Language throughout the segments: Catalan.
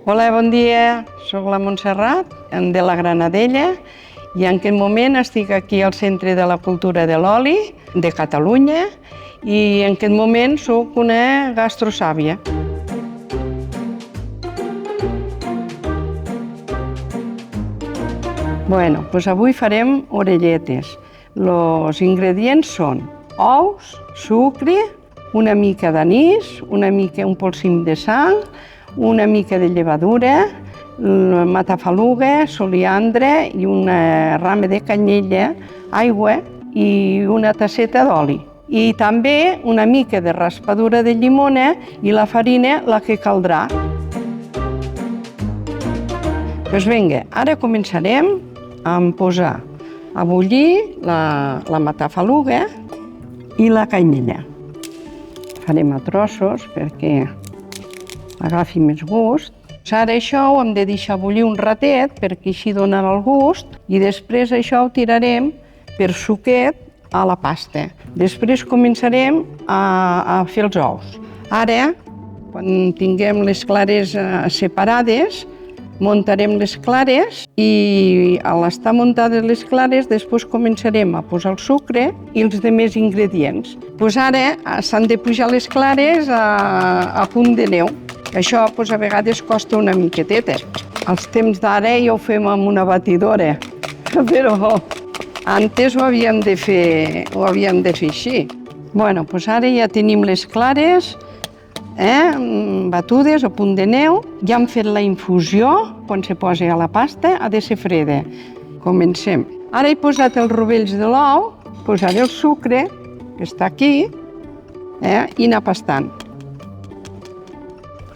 Hola, bon dia. Soc la Montserrat, de la Granadella, i en aquest moment estic aquí al Centre de la Cultura de l'Oli de Catalunya i en aquest moment soc una gastrosàvia. Bueno, doncs avui farem orelletes. Els ingredients són ous, sucre, una mica d'anís, un polsim de sal, una mica de llevadura, matafaluga, soliandre i una rama de canyella, aigua i una tasseta d'oli. I també una mica de raspadura de llimona i la farina, la que caldrà. Doncs vinga, ara començarem a posar a bullir la matafaluga i la canyella. Farem a trossos perquè agafi més gust. Ara això ho hem de deixar bullir un ratet perquè així donarà el gust i després això ho tirarem per suquet a la pasta. Després començarem a fer els ous. Ara, quan tinguem les clares separades, muntarem les clares i a l'estar muntades les clares després començarem a posar el sucre i els altres ingredients. Ara s'han de pujar les clares a punt de neu. Això a vegades costa una miqueteta. Als temps d'ara ja ho fem amb una batidora, però antes ho havíem de fer així. Ara ja tenim les clares batudes a punt de neu. Ja hem fet la infusió. Quan se posa a la pasta ha de ser freda. Comencem. Ara he posat els rovells de l'ou, posaré el sucre, que està aquí, i anar pastant.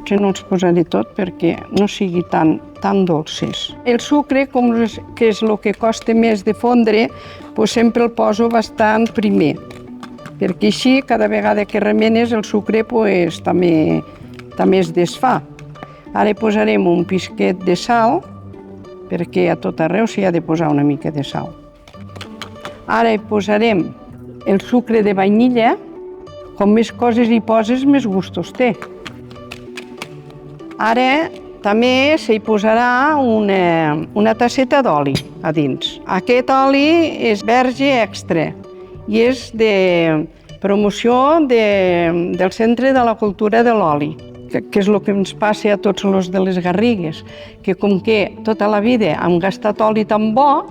Potser no els posaré tot perquè no sigui tan dolces. El sucre, que és el que costa més de fondre, sempre el poso bastant primer, perquè així cada vegada que remenes el sucre també es desfà. Ara hi posarem un pisquet de sal, perquè a tot arreu s'hi ha de posar una mica de sal. Ara hi posarem el sucre de vainilla. Com més coses hi poses, més gustos té. Ara també s'hi posarà una tasseta d'oli a dins. Aquest oli és verge extra i és de promoció del Centre de la Cultura de l'Oli, que és el que ens passa a tots els de les Garrigues, que com que tota la vida hem gastat oli tan bo,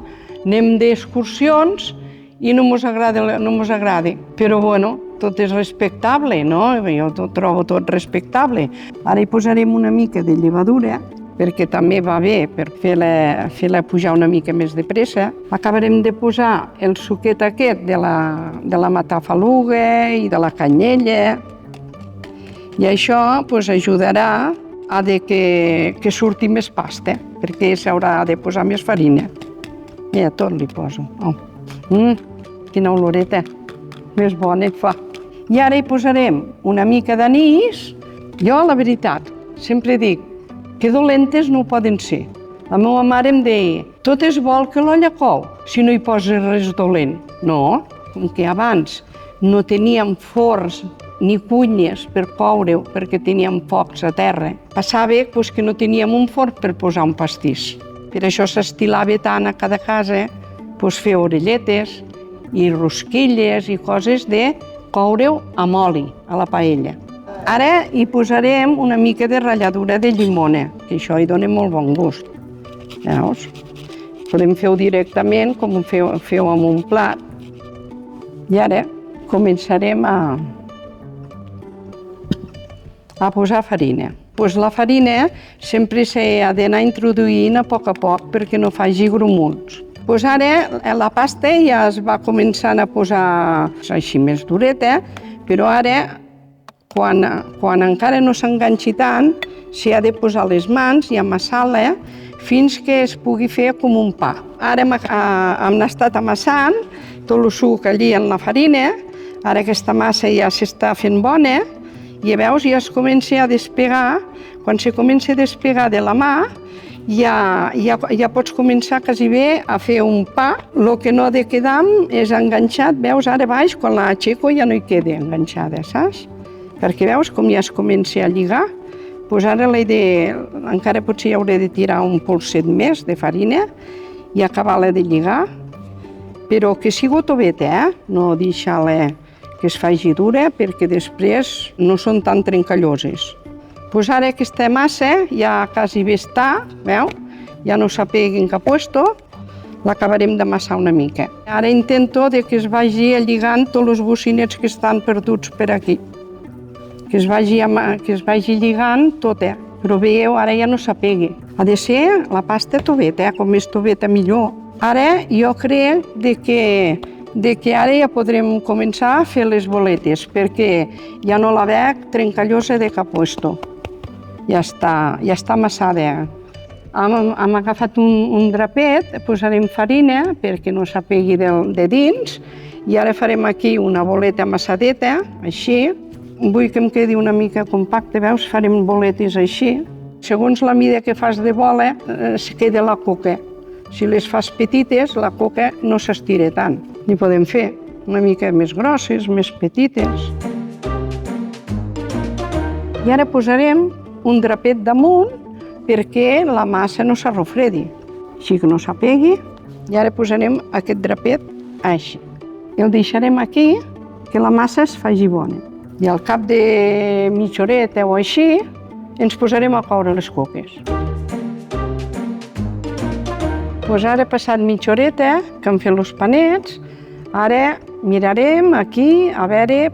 anem d'excursions i no mos agrada. Però bueno, tot és respectable, no? Jo trobo tot respectable. Ara hi posarem una mica de llevadura, perquè també va bé per fer-la pujar una mica més de pressa. Acabarem de posar el suquet aquest de la matafaluga i de la canyella. I això ajudarà a que surti més pasta, perquè s'haurà de posar més farina. Mira, tot li poso. Quina oloreta més bona fa. I ara hi posarem una mica d'anís. Jo, la veritat, sempre dic que dolentes no ho poden ser. La meva mare em deia, tot és bo que l'olla cou, si no hi poses res dolent. No, com que abans no teníem forns ni cunyes per coure-ho perquè teníem focs a terra, passava que no teníem un forn per posar un pastís. Per això s'estilava tant a cada casa fer orelletes i rosquilles i coses de coure-ho amb oli a la paella. Ara hi posarem una mica de ratlladura de llimona, que això hi dona molt bon gust. Veus? Podem fer-ho directament com ho feu amb un plat. I ara començarem a posar farina. La farina sempre s'ha d'anar introduint a poc perquè no faci grumuls. Ara la pasta ja es va començant a posar així més dureta, però ara, quan encara no s'enganxi tant, s'hi ha de posar les mans i amassar-la fins que es pugui fer com un pa. Ara hem estat amassant tot el suc allí en la farina. Ara aquesta massa ja s'està fent bona i veus, ja es comença a despegar. Quan se comença a despegar de la mà, ja pots començar quasi bé a fer un pa. El que no ha de quedar és enganxat, veus, ara baix, quan l'aixeco ja no hi queda enganxada, saps? Perquè veus com ja es comença a lligar, Doncs ara encara potser hauré de tirar un polset més de farina i acabar-la de lligar, però que sigui toveta, no deixar-la que es faci dura, perquè després no són tan trencalloses. Doncs ara aquesta massa ja quasi bé està, veu? Ja no s'apegui en cap puesto, l'acabarem d'amassar una mica. Ara intento que es vagi lligant tots els bocinets que estan perduts per aquí. Que es vagi lligant tot, però veieu, ara ja no s'apegui. Ha de ser la pasta toveta, com més toveta millor. Ara jo crec que ara ja podrem començar a fer les boletes, perquè ja no la veig trencallosa de cap puesto. Ja està amassada. Hem agafat un drapet, posarem farina perquè no s'apegui de dins i ara farem aquí una boleta amassadeta, així. Vull que em quedi una mica compacte, veus? Farem boletes així. Segons la mida que fas de bola, es queda la coca. Si les fas petites, la coca no s'estira tant. N'hi podem fer una mica més grosses, més petites. I ara posarem un drapet damunt perquè la massa no s'arrofredi, així que no s'apegui. I ara posarem aquest drapet així. I el deixarem aquí, que la massa es faci bona. I al cap de mitja horeta o així, ens posarem a coure les coques. Doncs ara, passat mitja horeta, que hem fet els panets, ara mirarem aquí, a veure,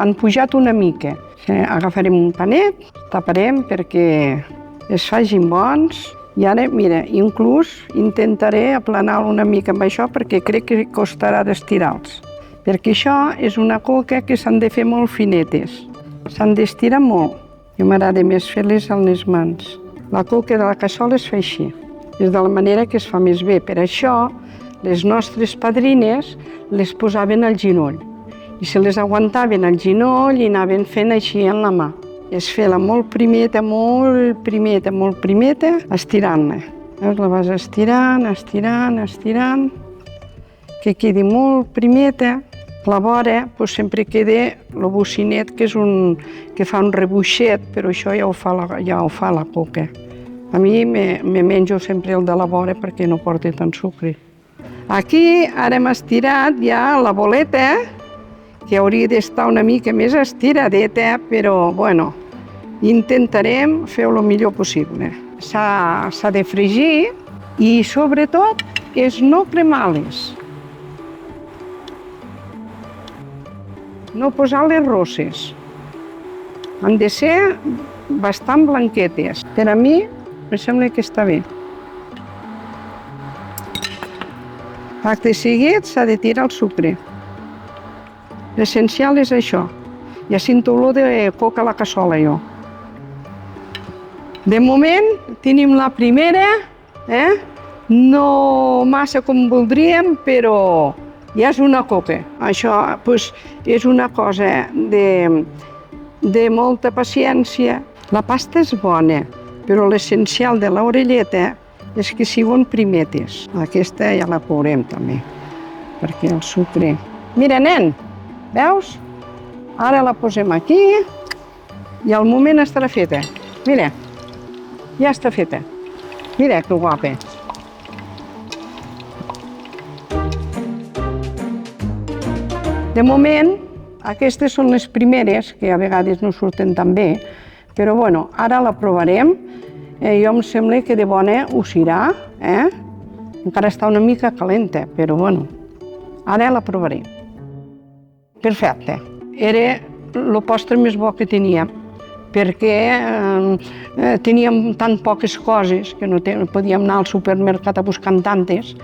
han pujat una mica. Agafarem un panet, taparem perquè es facin bons. I ara, mira, inclús intentaré aplanar-lo una mica amb això perquè crec que costarà d'estirar-los. Perquè això és una coca que s'han de fer molt finetes. S'han d'estirar molt. Jo m'agrada més fer-les amb les mans. La coca de la cassola es fa així. És de la manera que es fa més bé. Per això, les nostres padrines les posaven al genoll. I se les aguantaven al genoll i anaven fent així amb la mà. És fer-la molt primeta, molt primeta, estirant-la. La vas estirant, estirant, que quedi molt primeta. La vora sempre queda el bocinet, que fa un rebuixet, però això ja ho fa la coca. A mi me menjo sempre el de la vora perquè no porta tant sucre. Aquí ara hem estirat ja la boleta, que hauria d'estar una mica més estiradeta, però bueno, intentarem fer-ho el millor possible. S'ha de fregir i sobretot és no cremar-les. No posar-les rosses. Han de ser bastant blanquetes. Per a mi, em sembla que està bé. Acte seguit s'ha de tirar el sucre. L'essencial és això. Ja sento olor de coca a la cassola, jo. De moment, tenim la primera, no massa com voldríem, però ja és una coca. Això és una cosa de molta paciència. La pasta és bona, però l'essencial de l'orelleta és que siguin primetes. Aquesta ja la courem també, perquè el sucre... Mira, nen, veus? Ara la posem aquí i al moment estarà feta. Mira, ja està feta. Mira que guapa. De moment, aquestes són les primeres, que a vegades no surten tan bé, però bueno, ara la provarem. Jo em sembla que de bona ho serà, Encara està una mica calenta, però bueno, ara la provaré. Perfecte. Era el postre més bo que teníem, perquè teníem tan poques coses que no podíem anar al supermercat a buscar tantes,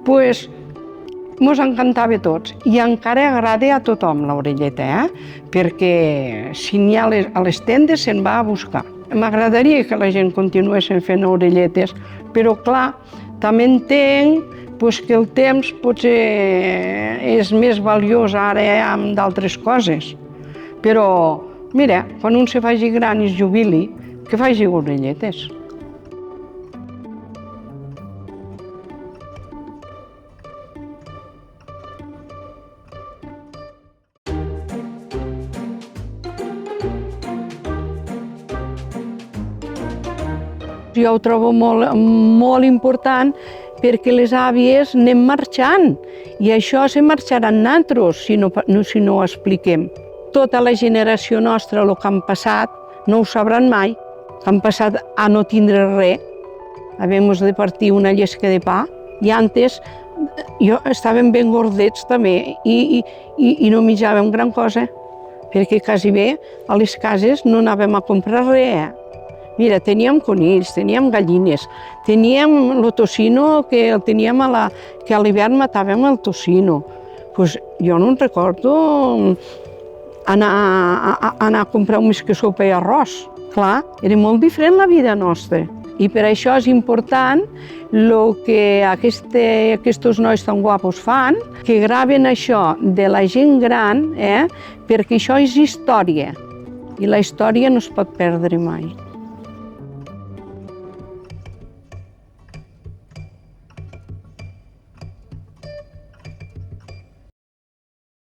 doncs mos encantava a tots i encara agrada a tothom l'orelleta, perquè si n'hi ha a les tendes se'n va a buscar. M'agradaria que la gent continuessin fent orelletes, però clar, també entenc que el temps potser és més valiós ara amb d'altres coses. Però, mira, quan un se faci gran i es jubili, que faci orelletes. Jo ho trobo molt important perquè les àvies anem marxant i això se marxaran nosaltres si no ho expliquem. Tota la generació nostra, el que han passat, no ho sabran mai. Han passat a no tindre res, havent de partir una llesca de pa, i antes estàvem ben gordets també i no menjàvem gran cosa, perquè quasi bé a les cases no anàvem a comprar res. Mira, teníem conills, teníem gallines, teníem el tocino que el teníem que a l'hivern matàvem el tocino. Pues jo no em recordo anar a comprar més que sopa i arròs. Clar, era molt diferent la vida nostra. I per això és important el que aquests nois tan guapos fan, que graven això de la gent gran, perquè això és història. I la història no es pot perdre mai.